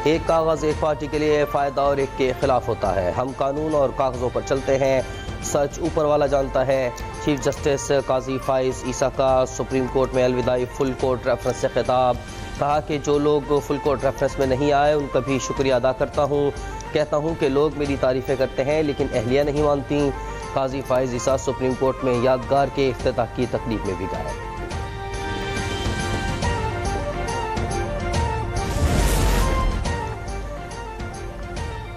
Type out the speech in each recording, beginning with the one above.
एक कागज़ एक पार्टी के लिए फ़ायदा और एक के ख़िलाफ़ होता है। हम कानून और कागज़ों पर चलते हैं, सच ऊपर वाला जानता है। चीफ जस्टिस काजी फाइज ईसा का सुप्रीम कोर्ट में अलविदाई फुल कोर्ट रेफरेंस से खिताब। कहा कि जो लोग फुल कोर्ट रेफरेंस में नहीं आए उनका भी शुक्रिया अदा करता हूँ। कहता हूँ कि लोग मेरी तारीफ़ें करते हैं लेकिन अहलिया नहीं मानती। काजी फाइज ईसा सुप्रीम कोर्ट में यादगार के इफ्तिताह की तकरीब में भी गए।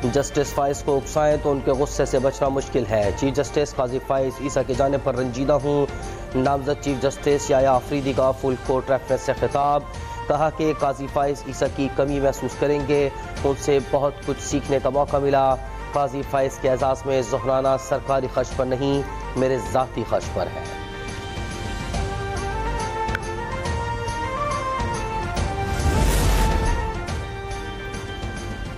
जस्टिस फाइज को उकसाएं तो उनके गुस्से से बचना मुश्किल है। चीफ जस्टिस काजी फाइज ईसा के जाने पर रंजीदा हूँ। नामजद चीफ जस्टिस याया आफरीदी का फुल कोर्ट रेफरेंस से खिताब। कहा कि काजी फाइज ईसा की कमी महसूस करेंगे, उनसे बहुत कुछ सीखने का मौका मिला। काजी फाइज के एजाज़ में ज़ुहराना सरकारी खर्च पर नहीं, मेरे ज़ाती खर्च पर है।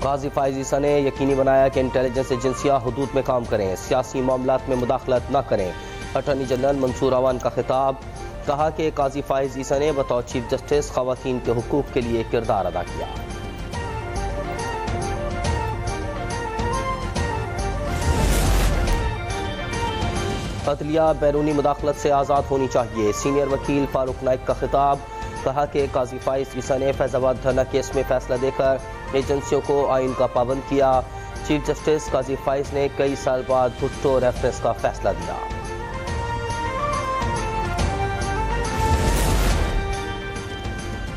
काजी फाइज ईसा ने यकीनी बनाया कि इंटेलिजेंस एजेंसियाँ हुदूद में काम करें, सियासी मामलात में मुदाखलत न करें। अटॉर्नी जनरल मंसूर अवान का खिताब। कहा कि काजी फाइज ईसा ने बतौर चीफ जस्टिस ख़वातीन के हुकूक के लिए किरदार अदा किया। अदलिया बैरूनी मुदाखलत से आज़ाद होनी चाहिए। सीनियर वकील फारूक नाइक का खिताब। कहा कि काजी फाइज ईसा ने फैजाबाद धरना केस में फैसला देकर एजेंसियों को आइन का पाबंद किया। चीफ जस्टिस काजी फाइज ने कई साल बाद भुट्टो रेफरेंस का फैसला दिया।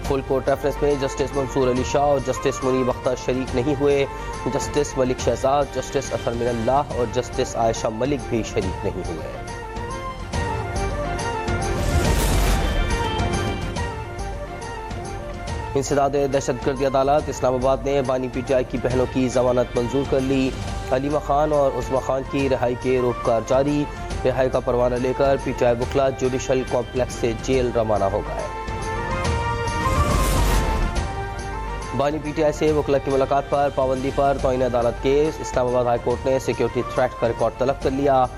फुल कोर्ट रेफरेंस में जस्टिस मंसूर अली शाह और जस्टिस मुनीब अख्तर शरीक नहीं हुए। जस्टिस मलिक शहजाद, जस्टिस अतर मिनल्लाह और जस्टिस आयशा मलिक भी शरीक नहीं हुए। इंसदाद दहशतगर्दी अदालत इस्लामाबाद ने बानी पीटीआई की बहनों की जमानत मंजूर कर ली। अलीमा खान और उस्मा खान की रिहाई के रोककार जारी। रिहाई का परवाना लेकर पीटीआई वकला जुडिशल कॉम्प्लेक्स से जेल रवाना हो गए। बानी पीटीआई से वकला की मुलाकात पर पाबंदी पर तौहीन अदालत केस। इस्लामाबाद हाई कोर्ट ने सिक्योरिटी थ्रेट का रिकॉर्ड तलब कर लिया।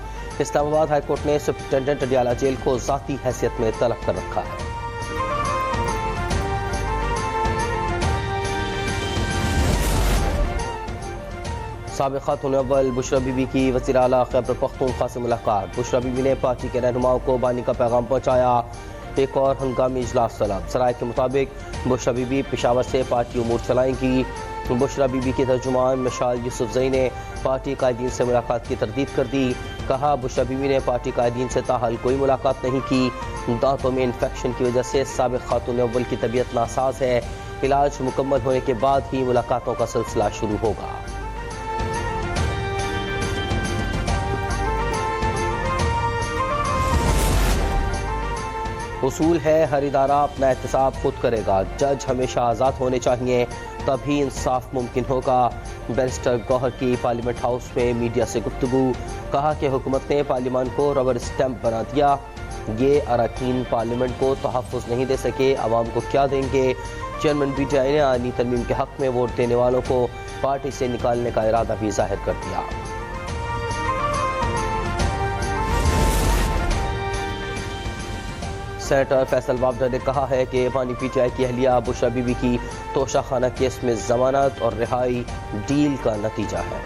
इस्लामाबाद हाई कोर्ट ने सुप्रिंटेंडेंट अडियाला जेल को ज़ाती हैसियत में तलब कर रखा है। साबिक़ खातून अव्वल बुशरा बीबी की वज़ीर आला खैबर पख्तूनख्वा से मुलाकात। बुशरा बीबी ने पार्टी के रहनुमाओं को बानी का पैगाम पहुँचाया। एक और हंगामी इजलास तलब। सराय के मुताबिक बुशरा बीबी पेशावर से पार्टी उमूर चलाएंगी। बुशरा बीबी के तर्जुमान मिशाल यूसुफजई ने पार्टी कायदीन से मुलाकात की तरदीद कर दी। कहा बुशरा बीबी ने पार्टी कायदीन से ताहाल कोई मुलाकात नहीं की। दांतों में इन्फेक्शन की वजह से साबिक़ खातून अव्वल की तबीयत नासाज है। इलाज मुकम्मल होने के बाद ही मुलाकातों का सिलसिला शुरू होगा। उसूल है हर इदारा अपना एहतसाब खुद करेगा। जज हमेशा आज़ाद होने चाहिए, तभी इंसाफ मुमकिन होगा। बैरिस्टर गौहर की पार्लियामेंट हाउस में मीडिया से गुफ्तगू। कहा कि हुकूमत ने पार्लियामान को रबर स्टैम्प बना दिया। ये अरकान पार्लियामेंट को तहफ़्फ़ुज़ नहीं दे सके, आवाम को क्या देंगे। चेयरमैन पीटीआई ने आईनी तरमीम के हक़ में वोट देने वालों को पार्टी से निकालने का इरादा भी जाहिर कर दिया। सेनेटर फैसल वाबडा ने कहा है कि बानी पीटीआई की अहलिया बुशरा बीबी की तोशाखाना केस में जमानत और रिहाई डील का नतीजा है।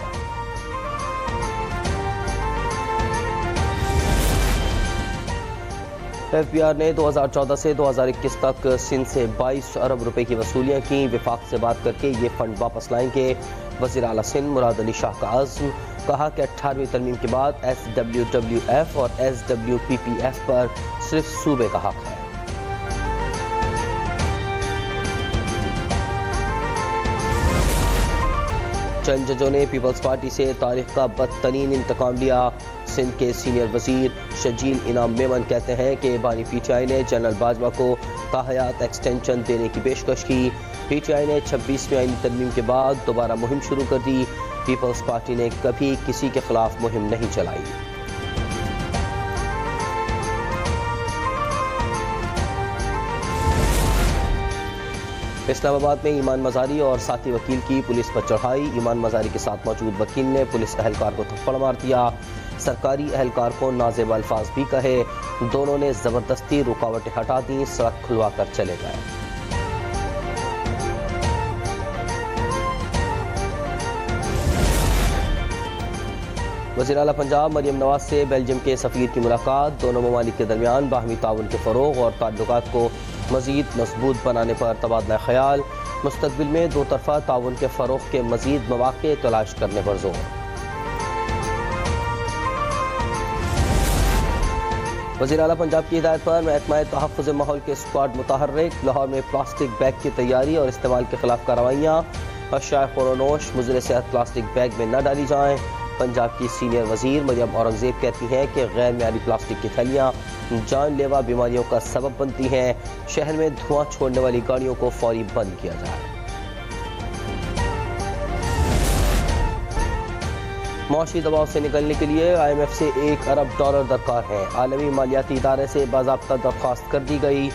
एफबीआर ने 2014 से 2021 तक सिंध से 22 अरब रुपए की वसूलियाँ की। विफाक से बात करके ये फंड वापस लाएंगे। वज़ीर आला सिंध मुराद अली शाह का आज़्म। कहा कि 18वीं तरमीम के बाद SWWF और SWPPF पर सिर्फ सूबे का हक है। चंद जजों ने पीपल्स पार्टी से तारीख का बदतरीन इंतकाम लिया। सिंध के सीनियर वजीर शजील इनाम मेमन कहते हैं कि बानी पीटीआई ने जनरल बाजवा को ताहयात एक्सटेंशन देने की पेशकश की। पीटीआई ने 26वीं आईनी तरमीम के बाद दोबारा मुहिम शुरू कर दी। पीपल्स पार्टी ने कभी किसी के खिलाफ मुहिम नहीं चलाई। इस्लामाबाद में ईमान मजारी और साथी वकील की पुलिस पर चढ़ाई। ईमान मजारी के साथ मौजूद वकील ने पुलिस एहलकार को थप्पड़ मार दिया। सरकारी एहलकार को नाज़ेब अल्फाज भी कहे। दोनों ने जबरदस्ती रुकावटें हटा दी, सड़क खुलवा कर चले गए। वज़ीर आला पंजाब मरियम नवाज से बेल्जियम के सफ़ीर की मुलाकात। दोनों ममालिक के दरमियान बाहमी ताउन के फ़रोग़ और ताल्लुकात को मज़ीद मजबूत बनाने पर तबादला ख़याल। मुस्तक़बिल में दो तरफ़ा ताउन के फ़रोग़ के मज़ीद मौक़े तलाश करने पर जोर। वज़ीर आला पंजाब की हिदायत पर महकमा तहफ़्फ़ुज़ माहौल के स्क्वाड मुतहर्रिक। लाहौर में प्लास्टिक बैग की तैयारी और इस्तेमाल के खिलाफ कार्रवाइयाँ। अशिया ख़ुरानोश मुज़र सेहत प्लास्टिक बैग में न डाली जाएँ। पंजाब की सीनियर वज़ीर मरियम औरंगज़ेब कहती हैं कि गैर मियारी प्लास्टिक की थैलियाँ जानलेवा बीमारियों का सबब बनती हैं। शहर में धुआं छोड़ने वाली गाड़ियों को फौरी बंद किया जाए। मौशी दबाव से निकलने के लिए IMF से $1 अरब दरकार है। आलमी मालियाती इदारे से बाज़ाब्ता दरख्वास्त कर दी गई।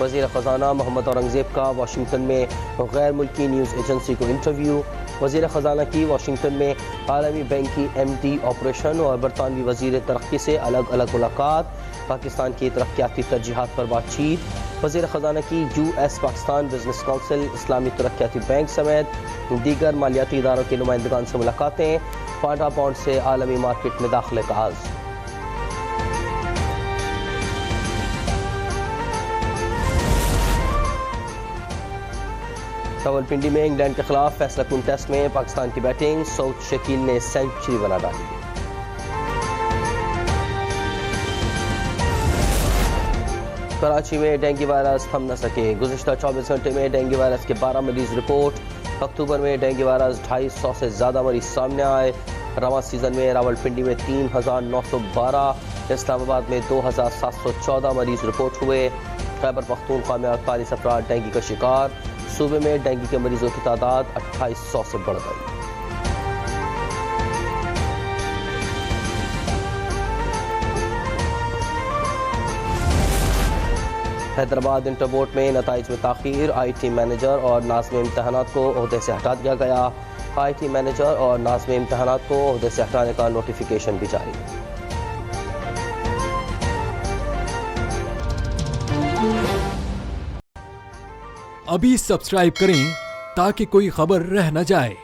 वज़ीर ख़ज़ाना मोहम्मद औरंगज़ेब का वाशिंगटन में गैर मुल्की न्यूज़ एजेंसी को इंटरव्यू। वज़ीर ख़ज़ाना की वाशिंगटन में आलमी बैंक की MD ऑपरेशन और बरतानवी वज़ीर तरक्की से अलग अलग मुलाकात। पाकिस्तान की तरक्याती तरजीहात पर बातचीत। वज़ीर ख़ज़ाना की US पाकिस्तान बिजनेस काउंसिल, इस्लामी तरक्याती बैंक समेत दीगर मालियाती इदारों के नुमाइंदगान से मुलाकातें। पांडा पॉन्ड से आलमी मार्केट में दाखिले का आगाज़। रावलपिंडी में इंग्लैंड के खिलाफ फैसला कुन टेस्ट में पाकिस्तान की बैटिंग। सऊद शकील ने सेंचुरी बना डाली। कराची में डेंगू वायरस थम न सके। गुज़िश्ता 24 घंटे में डेंगू वायरस के 12 मरीज रिपोर्ट। अक्टूबर में डेंगू वायरस 250 से ज़्यादा मरीज सामने आए। रवां सीज़न में रावलपिंडी में 3912, इस्लामाबाद में 2714 मरीज रिपोर्ट हुए। खैबर पख्तूनख्वा में 48 अफराद डेंगू का शिकार। सूबे में डेंगू के मरीजों की तादाद 2800 से बढ़ गई। हैदराबाद इंटर बोर्ड में नताइज में ताख़ीर। IT मैनेजर और नाज़िम इम्तहानात को ओहदे से हटा दिया गया। IT मैनेजर और नाज़िम इम्तहानात को ओहदे से हटाने का नोटिफिकेशन भी जारी। अभी सब्सक्राइब करें ताकि कोई खबर रह न जाए।